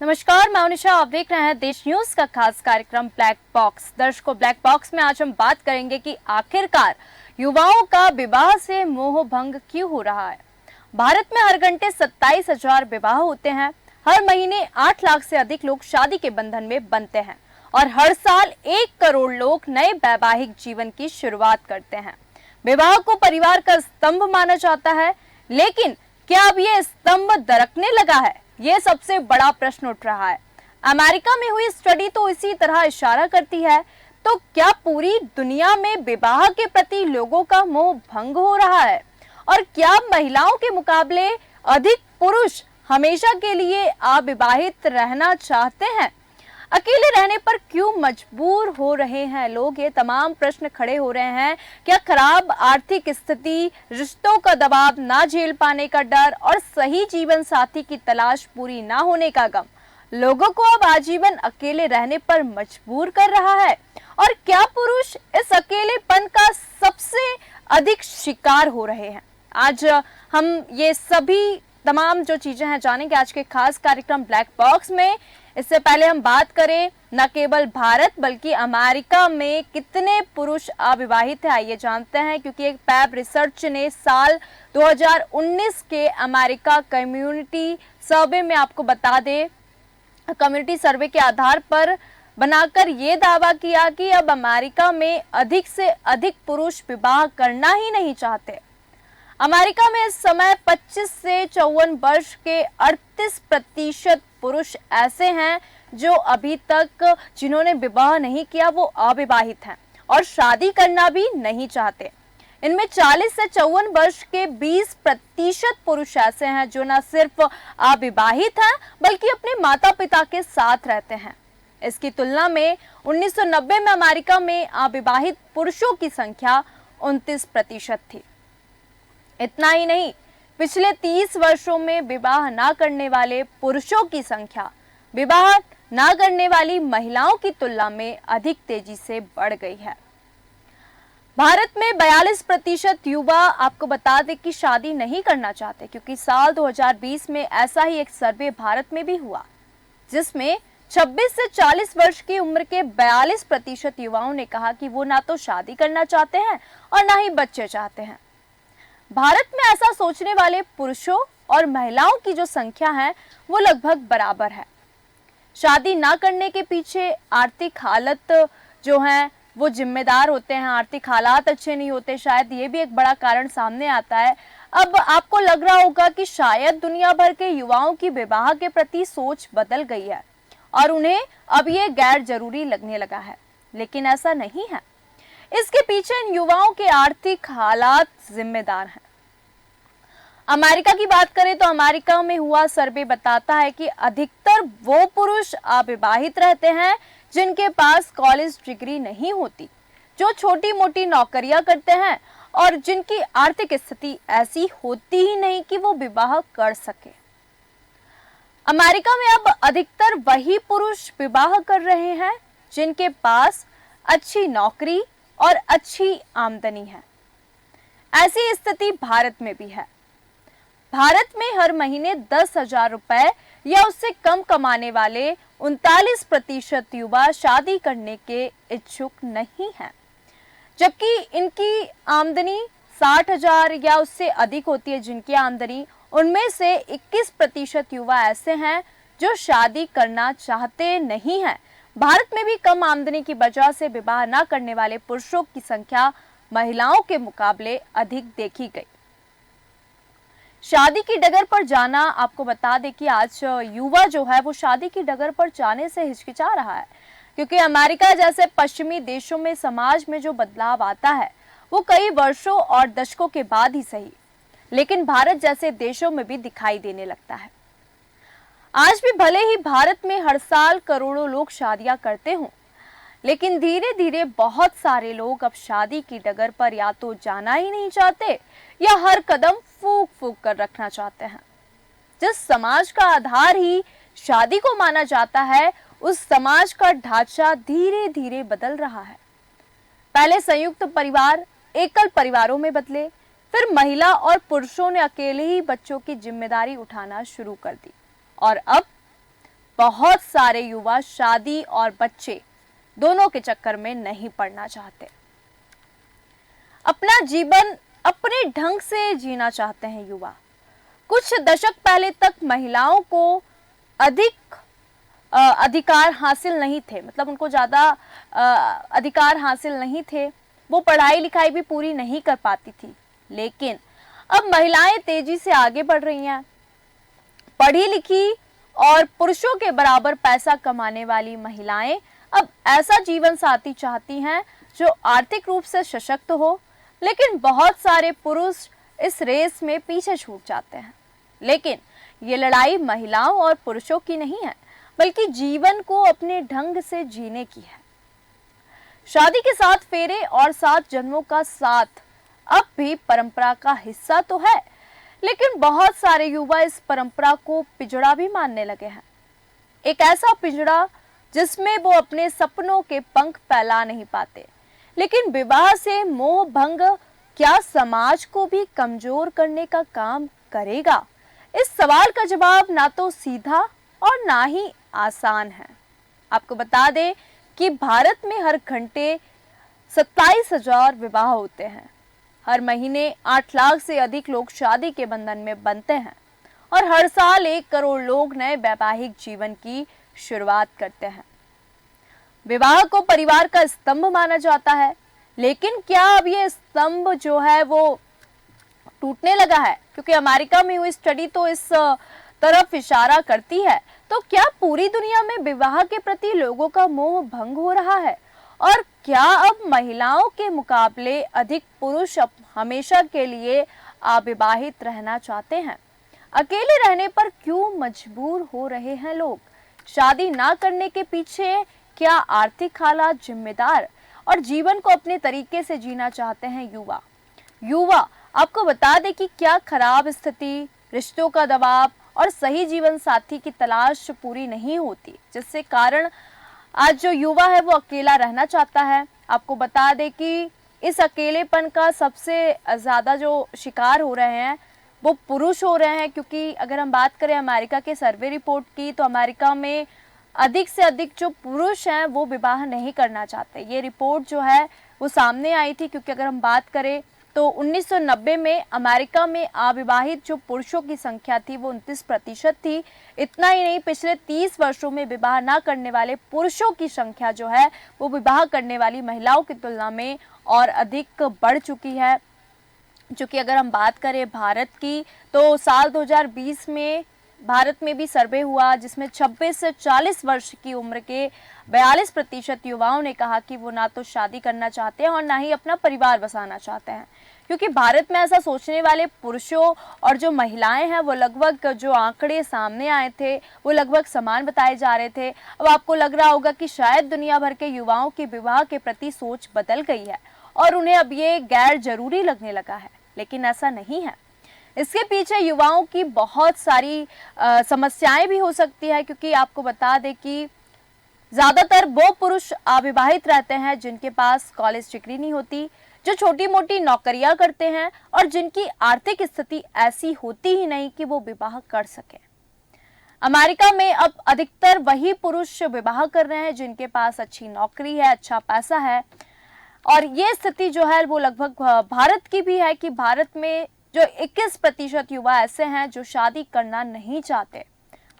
नमस्कार, मैं उनिशा। आप देख रहे हैं देश न्यूज का खास कार्यक्रम ब्लैक बॉक्स। दर्शकों, ब्लैक बॉक्स में आज हम बात करेंगे कि आखिरकार युवाओं का विवाह से मोह भंग क्यों हो रहा है। भारत में हर घंटे 27,000 विवाह होते हैं। हर महीने 8 लाख से अधिक लोग शादी के बंधन में बंधते हैं और हर साल 1 करोड़ लोग नए वैवाहिक जीवन की शुरुआत करते हैं। विवाह को परिवार का स्तंभ माना जाता है, लेकिन क्या अब ये स्तंभ दरकने लगा है? ये सबसे बड़ा प्रश्न उठ रहा है। अमेरिका में हुई स्टडी तो इसी तरह इशारा करती है। तो क्या पूरी दुनिया में विवाह के प्रति लोगों का मोह भंग हो रहा है? और क्या महिलाओं के मुकाबले अधिक पुरुष हमेशा के लिए अविवाहित रहना चाहते हैं? अकेले रहने पर क्यों मजबूर हो रहे हैं लोग? ये तमाम प्रश्न खड़े हो रहे हैं। क्या खराब आर्थिक स्थिति, रिश्तों का दबाव, ना झेल पाने का डर और सही जीवन साथी की तलाश पूरी ना होने का गम लोगों को अब आजीवन अकेले रहने पर मजबूर कर रहा है? और क्या पुरुष इस अकेलेपन का सबसे अधिक शिकार हो रहे हैं? आज हम ये सभी तमाम जो चीजें हैं जानेंगे आज के खास कार्यक्रम ब्लैक बॉक्स में। इससे पहले हम बात करें न केवल भारत बल्कि अमेरिका में कितने पुरुष अविवाहित हैं, आइए जानते हैं। क्योंकि एक पैब रिसर्च ने साल 2019 के अमेरिका कम्युनिटी सर्वे में, आपको बता दें, कम्युनिटी सर्वे के आधार पर बनाकर ये दावा किया कि अब अमेरिका में अधिक से अधिक पुरुष विवाह करना ही नहीं चाहते। अमेरिका में इस समय 25 से 54 वर्ष के 38% पुरुष ऐसे हैं जो अभी तक जिन्होंने विवाह नहीं किया वो अविवाहित हैं और शादी करना भी नहीं चाहते। इनमें 40 से 54 वर्ष के 20% पुरुष ऐसे हैं जो न सिर्फ अविवाहित हैं बल्कि अपने माता पिता के साथ रहते हैं। इसकी तुलना में 1990 में अमेरिका में अविवाहित पुरुषों की संख्या 29% थी। इतना ही नहीं, पिछले 30 वर्षों में विवाह ना करने वाले पुरुषों की संख्या विवाह ना करने वाली महिलाओं की तुलना में अधिक तेजी से बढ़ गई है। भारत में 42% युवा, आपको बता दें, कि शादी नहीं करना चाहते, क्योंकि साल 2020 में ऐसा ही एक सर्वे भारत में भी हुआ जिसमें 26 से 40 वर्ष की उम्र के 42% युवाओं ने कहा कि वो ना तो शादी करना चाहते हैं और ना ही बच्चे चाहते हैं। भारत में ऐसा सोचने वाले पुरुषों और महिलाओं की जो संख्या है वो लगभग बराबर है। शादी ना करने के पीछे आर्थिक हालत जो है वो जिम्मेदार होते हैं। आर्थिक हालात अच्छे नहीं होते, शायद ये भी एक बड़ा कारण सामने आता है। अब आपको लग रहा होगा कि शायद दुनिया भर के युवाओं की विवाह के प्रति सोच बदल गई है और उन्हें अब ये गैर जरूरी लगने लगा है, लेकिन ऐसा नहीं है। इसके पीछे इन युवाओं के आर्थिक हालात जिम्मेदार हैं। अमेरिका की बात करें तो अमेरिका में हुआ सर्वे बताता है कि अधिकतर वो पुरुष अविवाहित रहते हैं जिनके पास कॉलेज डिग्री नहीं होती, जो छोटी मोटी नौकरियां करते हैं और जिनकी आर्थिक स्थिति ऐसी होती ही नहीं कि वो विवाह कर सके। अमेरिका में अब अधिकतर वही पुरुष विवाह कर रहे हैं जिनके पास अच्छी नौकरी और अच्छी आमदनी है। ऐसी स्थिति भारत में भी है। भारत में हर महीने 10,000 रुपए या उससे कम कमाने वाले 39% युवा शादी करने के इच्छुक नहीं हैं, जबकि इनकी आमदनी 60,000 या उससे अधिक होती है। जिनकी आमदनी, उनमें से 21% युवा ऐसे हैं जो शादी करना चाहते नहीं हैं। भारत में भी कम आमदनी की वजह से विवाह न करने वाले पुरुषों की संख्या महिलाओं के मुकाबले अधिक देखी गई। शादी की डगर पर जाना, आपको बता दें कि आज युवा जो है वो शादी की डगर पर जाने से हिचकिचा रहा है, क्योंकि अमेरिका जैसे पश्चिमी देशों में समाज में जो बदलाव आता है वो कई वर्षों और दशकों के बाद ही सही, लेकिन भारत जैसे देशों में भी दिखाई देने लगता है। आज भी भले ही भारत में हर साल करोड़ों लोग शादियां करते हों, लेकिन धीरे धीरे बहुत सारे लोग अब शादी की डगर पर या तो जाना ही नहीं चाहते या हर कदम फूंक फूंक कर रखना चाहते हैं। जिस समाज का आधार ही शादी को माना जाता है, उस समाज का ढांचा धीरे धीरे बदल रहा है। पहले संयुक्त परिवार एकल परिवारों में बदले, फिर महिला और पुरुषों ने अकेले ही बच्चों की जिम्मेदारी उठाना शुरू कर दी और अब बहुत सारे युवा शादी और बच्चे दोनों के चक्कर में नहीं पड़ना चाहते। अपना जीवन अपने ढंग से जीना चाहते हैं युवा। कुछ दशक पहले तक महिलाओं को अधिक अधिकार हासिल नहीं थे, मतलब उनको ज़्यादा अधिकार हासिल नहीं थे, वो पढ़ाई लिखाई भी पूरी नहीं कर पाती थी। लेकिन अब महिलाएं तेजी से आगे बढ़ रही हैं। पढ़ी लिखी और पुरुषों के बराबर पैसा कमाने वाली महिलाएं अब ऐसा जीवन साथी चाहती हैं जो आर्थिक रूप से सशक्त हो। लेकिन बहुत सारे पुरुष इस रेस में पीछे छूट जाते हैं। लेकिन ये लड़ाई महिलाओं और पुरुषों की नहीं है, बल्कि जीवन को अपने ढंग से जीने की है। शादी के 7 फेरे और 7 जन्मों का साथ अब भी परंपरा का हिस्सा तो है, लेकिन बहुत सारे युवा इस परंपरा को पिंजड़ा भी मानने लगे हैं। एक ऐसा पिंजड़ा जिसमें वो अपने सपनों के पंख फैला नहीं पाते। लेकिन विवाह से मोह भंग क्या समाज को भी कमजोर करने का काम करेगा? इस सवाल का जवाब ना तो सीधा और ना ही आसान है। आपको बता दें कि भारत में हर घंटे 27,000 विवाह होते हैं। हर महीने 8 लाख से अधिक लोग शादी के बंधन में बंधते हैं और हर साल 1 करोड़ लोग नए वैवाहिक जीवन की शुरुआत करते हैं। विवाह को परिवार का स्तंभ माना जाता है, लेकिन क्या अब ये स्तंभ जो है वो टूटने लगा है? क्योंकि अमेरिका में हुई स्टडी तो इस तरफ इशारा करती है। तो क्या पूरी दुनिया में विवाह के प्रति लोगों का मोह भंग हो रहा है? और क्या अब महिलाओं के मुकाबले अधिक पुरुष हमेशा के लिए अविवाहित रहना चाहते हैं? अकेले रहने पर क्यों मजबूर हो रहे हैं लोग? शादी ना करने के पीछे क्या आर्थिक हालात जिम्मेदार? और जीवन को अपने तरीके से जीना चाहते हैं युवा आपको बता दें कि क्या खराब स्थिति, रिश्तों का दबाव और सही जीवन साथी की तलाश पूरी नहीं होती, जिससे कारण आज जो युवा है वो अकेला रहना चाहता है। आपको बता दें कि इस अकेलेपन का सबसे ज़्यादा जो शिकार हो रहे हैं वो पुरुष हो रहे हैं। क्योंकि अगर हम बात करें अमेरिका के सर्वे रिपोर्ट की, तो अमेरिका में अधिक से अधिक जो पुरुष हैं वो विवाह नहीं करना चाहते। ये रिपोर्ट जो है वो सामने आई थी, क्योंकि अगर हम बात करें तो 1990 में अमेरिका में अविवाहित जो पुरुषों की संख्या थी वो 29% थी। इतना ही नहीं, पिछले 30 वर्षों में विवाह ना करने वाले पुरुषों की संख्या जो है वो विवाह करने वाली महिलाओं की तुलना में और अधिक बढ़ चुकी है। जो कि अगर हम बात करें भारत की, तो साल 2020 में भारत में भी सर्वे हुआ, जिसमें 26 से 40 वर्ष की उम्र के 42% युवाओं ने कहा कि वो ना तो शादी करना चाहते हैं और ना ही अपना परिवार बसाना चाहते हैं। क्योंकि भारत में ऐसा सोचने वाले पुरुषों और जो महिलाएं हैं वो लगभग, जो आंकड़े सामने आए थे वो लगभग समान बताए जा रहे थे। अब आपको लग रहा होगा कि शायद दुनिया भर के युवाओं की विवाह के प्रति सोच बदल गई है और उन्हें अब ये गैर जरूरी लगने लगा है, लेकिन ऐसा नहीं है। इसके पीछे युवाओं की बहुत सारी समस्याएं भी हो सकती है। क्योंकि आपको बता दें कि ज़्यादातर वो पुरुष अविवाहित रहते हैं जिनके पास कॉलेज डिग्री नहीं होती, जो छोटी मोटी नौकरियां करते हैं और जिनकी आर्थिक स्थिति ऐसी होती ही नहीं कि वो विवाह कर सके। अमेरिका में अब अधिकतर वही पुरुष विवाह कर रहे हैं जिनके पास अच्छी नौकरी है, अच्छा पैसा है। और ये स्थिति जो है वो लगभग भारत की भी है कि भारत में जो 21% युवा ऐसे हैं जो शादी करना नहीं चाहते।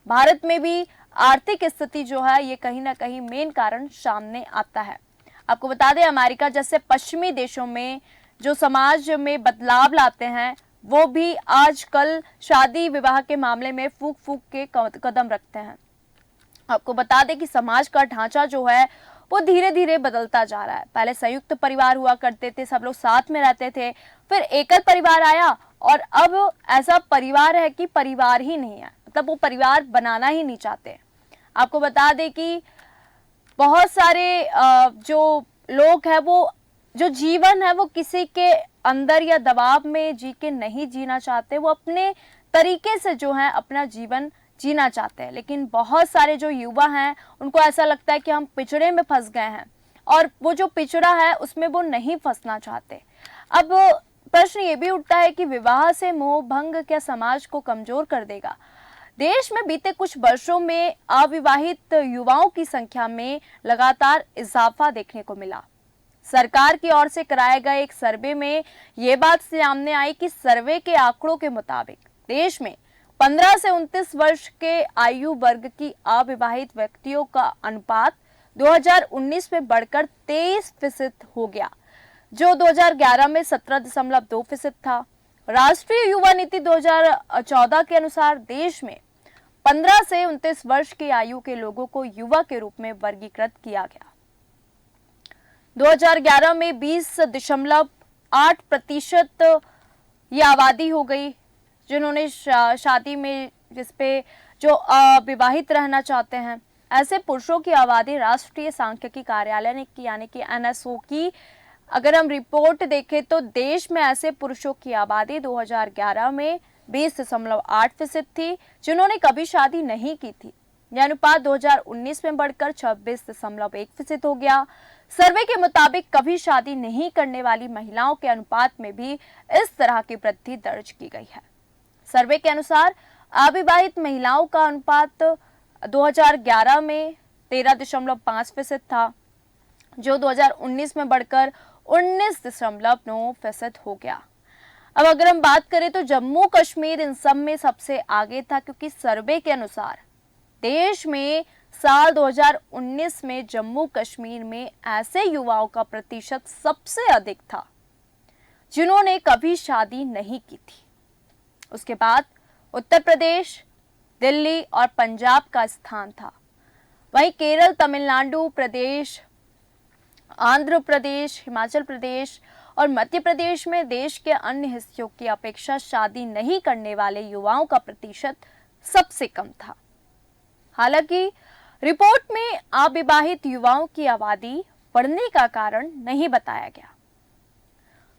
भारत में भी आर्थिक स्थिति जो है ये कहीं ना कहीं मेन कारण सामने आता है। आपको बता दें, अमेरिका जैसे पश्चिमी देशों में जो समाज में बदलाव लाते हैं वो भी आजकल शादी विवाह के मामले में फूक फूक के कदम रखते हैं। आपको बता दें कि समाज का ढांचा जो है वो धीरे धीरे बदलता जा रहा है। पहले संयुक्त परिवार हुआ करते थे, सब लोग साथ में रहते थे, फिर एकल परिवार आया और अब ऐसा परिवार है कि परिवार ही नहीं है, मतलब वो परिवार बनाना ही नहीं चाहते। आपको बता दें कि बहुत सारे जो लोग हैं वो जो जीवन है वो किसी के अंदर या दबाव में जी के नहीं जीना चाहते, वो अपने तरीके से जो है अपना जीवन जीना चाहते हैं। लेकिन बहुत सारे जो युवा हैं उनको ऐसा लगता है कि हम पिछड़े में फंस गए हैं और वो जो पिछड़ा है उसमें वो नहीं फंसना चाहते। अब प्रश्न ये भी उठता है कि विवाह से मोह भंग क्या समाज को कमजोर कर देगा? देश में बीते कुछ वर्षों में अविवाहित युवाओं की संख्या में लगातार इजाफा देखने को मिला। सरकार की ओर से कराए गए एक सर्वे में ये बात सामने आई कि सर्वे के आंकड़ों के मुताबिक देश में 15 से 29 वर्ष के आयु वर्ग की अविवाहित व्यक्तियों का अनुपात 2019 में बढ़कर 23% हो गया, जो 2011 में 17.2% था। राष्ट्रीय युवा नीति 2014 के अनुसार देश में 15 से 29 वर्ष की आयु के लोगों को युवा के रूप में वर्गीकृत किया गया। 2011 में 20.8% ये आबादी हो गई जिन्होंने शादी में जो अविवाहित रहना चाहते हैं। ऐसे पुरुषों की आबादी राष्ट्रीय सांख्यिकी कार्यालय ने यानी कि एनएसओ की अगर हम रिपोर्ट देखें तो देश में ऐसे पुरुषों की आबादी 2011 में 20.8% थी जिन्होंने कभी शादी नहीं की थी। यह अनुपात 2019 में बढ़कर 26.1% हो गया। सर्वे के मुताबिक कभी शादी नहीं करने वाली महिलाओं के अनुपात में भी इस तरह की वृद्धि दर्ज की गई है। सर्वे के अनुसार अविवाहित महिलाओं का अनुपात 2011 में 13.5% था, जो 2019 में बढ़कर 19.9% हो गया। अब अगर हम बात करें तो जम्मू कश्मीर इन सब में सबसे आगे था, क्योंकि सर्वे के अनुसार देश में साल 2019 में जम्मू कश्मीर में ऐसे युवाओं का प्रतिशत सबसे अधिक था जिन्होंने कभी शादी नहीं की थी। उसके बाद उत्तर प्रदेश, दिल्ली और पंजाब का स्थान था। वहीं केरल, तमिलनाडु प्रदेश, आंध्र प्रदेश, हिमाचल प्रदेश और मध्य प्रदेश में देश के अन्य हिस्सों की अपेक्षा शादी नहीं करने वाले युवाओं का प्रतिशत सबसे कम था। हालांकि रिपोर्ट में अविवाहित युवाओं की आबादी बढ़ने का कारण नहीं बताया गया।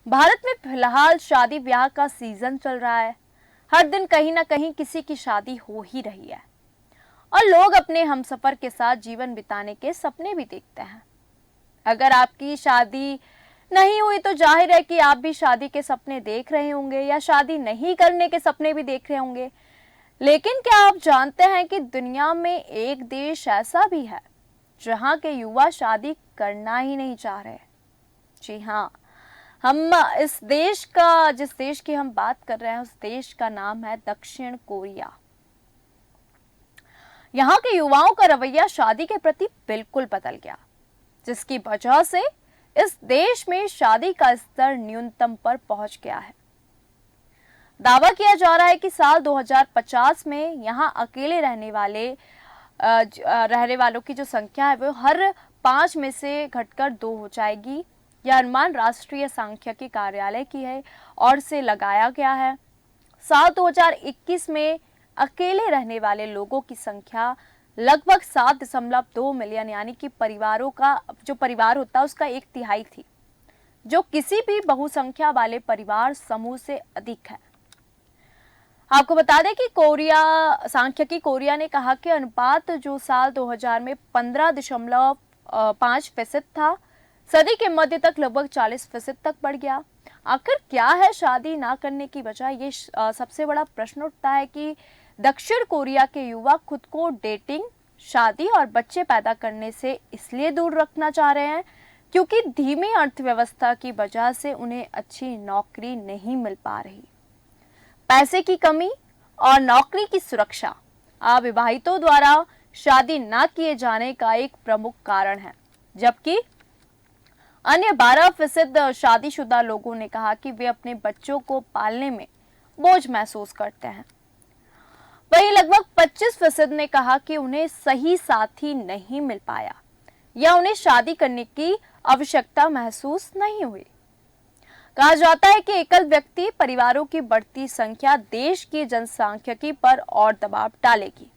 भारत में फिलहाल शादी ब्याह का सीजन चल रहा है। हर दिन कहीं ना कहीं किसी की शादी हो ही रही है और लोग अपने हमसफर के साथ जीवन बिताने के सपने भी देखते हैं। अगर आपकी शादी नहीं हुई तो जाहिर है कि आप भी शादी के सपने देख रहे होंगे या शादी नहीं करने के सपने भी देख रहे होंगे। लेकिन क्या आप जानते हैं कि दुनिया में एक देश ऐसा भी है जहां के युवा शादी करना ही नहीं चाह रहे? जी हाँ, हम जिस देश की हम बात कर रहे हैं उस देश का नाम है दक्षिण कोरिया। यहाँ के युवाओं का रवैया शादी के प्रति बिल्कुल बदल गया, जिसकी वजह से इस देश में शादी का स्तर न्यूनतम पर पहुंच गया है। दावा किया जा रहा है कि साल 2050 में यहाँ अकेले रहने वालों की जो संख्या है वो हर 5 में से घटकर 2 हो जाएगी। यह अनुमान राष्ट्रीय सांख्यिकी कार्यालय की है और से लगाया गया है। साल 2021 में अकेले रहने वाले लोगों की संख्या लगभग 7.2 मिलियन यानी कि परिवारों का जो परिवार होता है उसका 1/3 थी, जो किसी भी बहुसंख्या वाले परिवार समूह से अधिक है। आपको बता दें कि सांख्यिकी कोरिया ने कहा कि अनुपात जो साल 2000 में 15.5% था, सदी के मध्य तक लगभग 40% तक बढ़ गया। आखिर क्या है शादी ना करने की वजह? ये सबसे बड़ा प्रश्न उठता है कि दक्षिण कोरिया के युवा खुद को डेटिंग, शादी और बच्चे पैदा करने से इसलिए दूर रखना चाह रहे हैं क्योंकि धीमी अर्थव्यवस्था की वजह से उन्हें अच्छी नौकरी नहीं मिल पा रही। पैसे की कमी और नौकरी की सुरक्षा अविवाहितों द्वारा शादी न किए जाने का एक प्रमुख कारण है, जबकि अन्य 12% शादीशुदा लोगों ने कहा कि वे अपने बच्चों को पालने में बोझ महसूस करते हैं। वहीं लगभग 25% ने कहा कि उन्हें सही साथी नहीं मिल पाया या उन्हें शादी करने की आवश्यकता महसूस नहीं हुई। कहा जाता है कि एकल व्यक्ति परिवारों की बढ़ती संख्या देश की जनसांख्यिकी पर और दबाव डालेगी।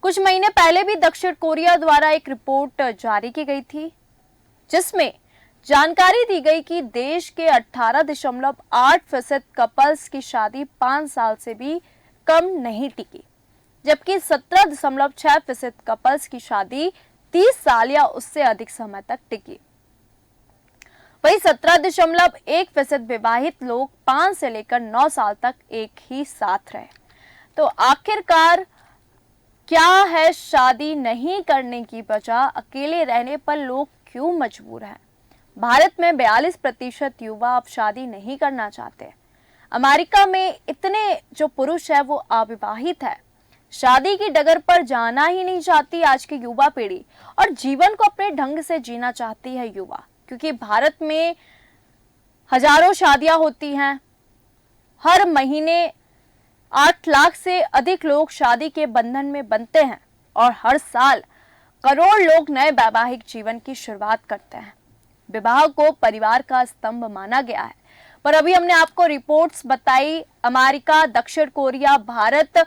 कुछ महीने पहले भी दक्षिण कोरिया द्वारा एक रिपोर्ट जारी की गई थी, जिसमें जानकारी दी गई कि देश के 18.8% कपल्स की शादी 5 साल से भी कम नहीं टिकी, जबकि 17.6% कपल्स की शादी 30 साल या उससे अधिक समय तक टिकी। वहीं 17.1% विवाहित लोग 5 से लेकर 9 साल तक एक ही साथ रहे। तो आखिरकार क्या है शादी नहीं करने की वजह, अकेले रहने पर लोग क्यों मजबूर हैं? भारत में 42% युवा अब शादी नहीं करना चाहते। अमेरिका में इतने जो पुरुष है वो अविवाहित है, शादी की डगर पर जाना ही नहीं चाहती आज की युवा पीढ़ी, और जीवन को अपने ढंग से जीना चाहती है युवा। क्योंकि भारत में हजारों शादियां होती हैं, हर महीने 8 लाख से अधिक लोग शादी के बंधन में बंधते हैं और हर साल करोड़ लोग नए वैवाहिक जीवन की शुरुआत करते हैं। विवाह को परिवार का स्तंभ माना गया है, पर अभी हमने आपको रिपोर्ट्स बताई, अमेरिका, दक्षिण कोरिया, भारत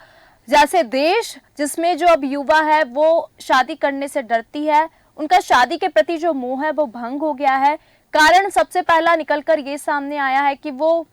जैसे देश जिसमें जो अब युवा है वो शादी करने से डरती है, उनका शादी के प्रति जो मोह है वो भंग हो गया है। कारण सबसे पहला निकलकर ये सामने आया है कि वो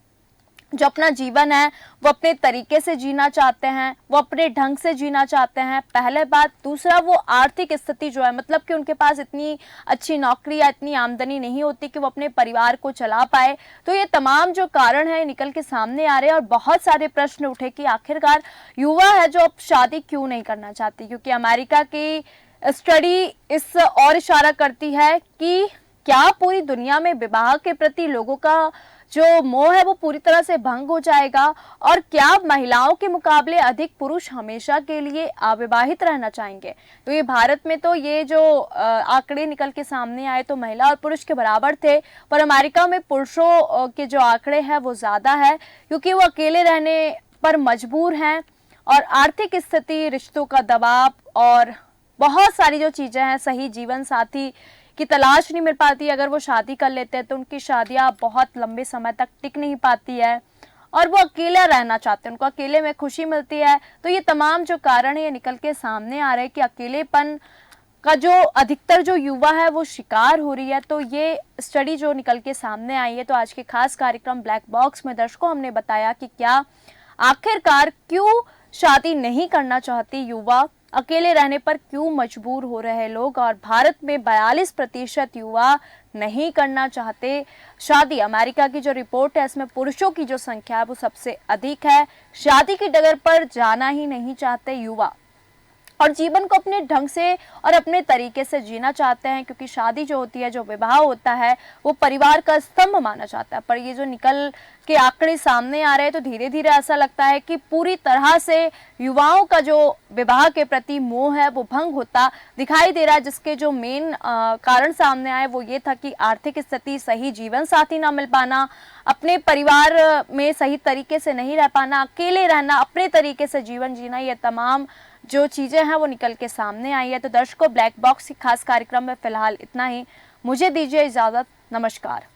जो अपना जीवन है वो अपने तरीके से जीना चाहते हैं, वो अपने ढंग से जीना चाहते हैं, पहले बात। दूसरा, वो आर्थिक स्थिति जो है, मतलब कि उनके पास इतनी अच्छी नौकरी या इतनी आमदनी नहीं होती कि वो अपने परिवार को चला पाए। तो ये तमाम जो कारण है निकल के सामने आ रहे हैं और बहुत सारे प्रश्न उठे कि आखिरकार युवा है जो अब शादी क्यों नहीं करना चाहती। क्योंकि अमेरिका की स्टडी इस और इशारा करती है कि क्या पूरी दुनिया में विवाह के प्रति लोगों का जो मोह है वो पूरी तरह से भंग हो जाएगा, और क्या महिलाओं के मुकाबले अधिक पुरुष हमेशा के लिए अविवाहित रहना चाहेंगे। तो ये भारत में तो ये जो आंकड़े निकल के सामने आए तो महिला और पुरुष के बराबर थे, पर अमेरिका में पुरुषों के जो आंकड़े हैं वो ज़्यादा है, क्योंकि वो अकेले रहने पर मजबूर हैं और आर्थिक स्थिति, रिश्तों का दबाव और बहुत सारी जो चीज़ें हैं, सही जीवन साथी की तलाश नहीं मिल पाती। अगर वो शादी कर लेते हैं तो उनकी शादियां बहुत लंबे समय तक टिक नहीं पाती है और वो अकेला रहना चाहते हैं, उनको अकेले में खुशी मिलती है। तो ये तमाम जो कारण है ये निकल के सामने आ रहे हैं कि अकेलेपन का जो अधिकतर जो युवा है वो शिकार हो रही है। तो ये स्टडी जो निकल के सामने आई है, तो आज के खास कार्यक्रम ब्लैक बॉक्स में दर्शकों हमने बताया कि क्या आखिरकार क्यों शादी नहीं करना चाहती युवा, अकेले रहने पर क्यों मजबूर हो रहे लोग, और भारत में 42% युवा नहीं करना चाहते शादी। अमेरिका की जो रिपोर्ट है इसमें पुरुषों की जो संख्या है वो सबसे अधिक है, शादी की डगर पर जाना ही नहीं चाहते युवा और जीवन को अपने ढंग से और अपने तरीके से जीना चाहते हैं। क्योंकि शादी जो होती है, जो विवाह होता है, वो परिवार का स्तंभ माना जाता है। पर ये जो निकल के आंकड़े सामने आ रहे हैं तो धीरे धीरे ऐसा लगता है कि पूरी तरह से युवाओं का जो विवाह के प्रति मोह है वो भंग होता दिखाई दे रहा है। जिसके जो मेन कारण सामने आए वो ये था कि आर्थिक स्थिति, सही जीवन साथी ना मिल पाना, अपने परिवार में सही तरीके से नहीं रह पाना, अकेले रहना, अपने तरीके से जीवन जीना, ये तमाम जो चीज़ें हैं वो निकल के सामने आई है। तो दर्शकों, ब्लैक बॉक्स की खास कार्यक्रम में फिलहाल इतना ही। मुझे दीजिए इजाज़त। नमस्कार।